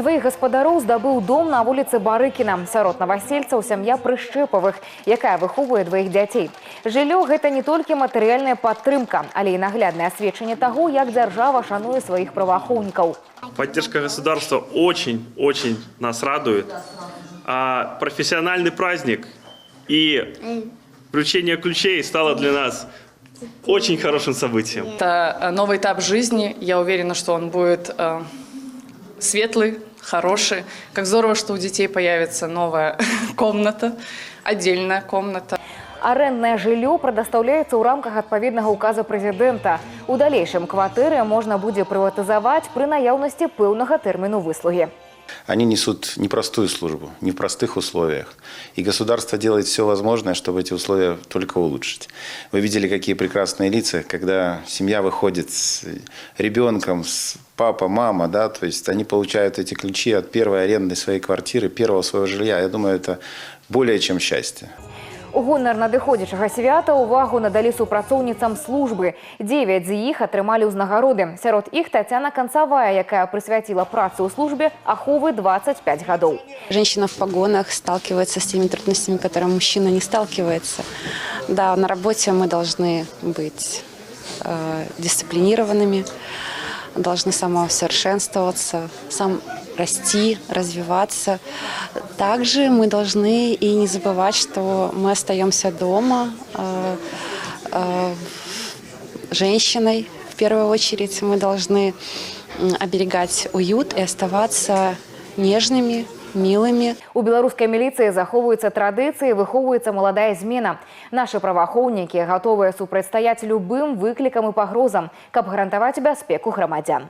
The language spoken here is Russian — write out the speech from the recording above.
Своих гаспадароў здабыў дом на улице Барыкіна. Сярод новосельцаў сям'я Прышчэпавых, якая выхоўвае двоих дзяцей. Жыллё – гэта не только матэрыяльная падтрымка, але і нагляднае сведчанне таго, як дзяржава шануе своих праваахоўнікаў. Поддержка государства очень нас радует. А профессиональный праздник и вручение ключей стало для нас очень хорошим событием. Это новый этап жизни. Я уверена, что он будет светлый, хороший. Как здорово, что у детей появится новая комната, отдельная комната. Арендное жилье предоставляется в рамках отповедного указа президента. У дальнейшем квартиры можно будет приватизовать при наявности пэўнага термину выслуги. Они несут непростую службу, не в простых условиях. И государство делает все возможное, чтобы эти условия только улучшить. Вы видели, какие прекрасные лица, когда семья выходит с ребенком, с папа, мама, да, то есть они получают эти ключи от первой арендной своей квартиры, первого своего жилья. Я думаю, это более чем счастье. У гонар надыходзячага свята увагу надалі супрацоўніцам службы. 9 з іх атрымалі ўзнагароды. Сярод іх Татьяна Концавая, якая прысвяціла працу ў службе аховы 25 гадоў. Женщина в погонах сталкивается с теми трудностями, которыми мужчина не сталкивается. Да, на работе мы должны быть дисциплинированными, должны самоусовершенствоваться, расти, развиваться. Также мы должны и не забывать, что мы остаемся дома женщиной. В первую очередь мы должны оберегать уют и оставаться нежными, милыми. У беларускай міліцыі захоўваюцца традыцыі, выхоўваецца маладая змена. Нашы праваахоўнікі гатовыя супрацьстаяць любым выклікам і пагрозам, каб гарантаваць бяспеку грамадзян.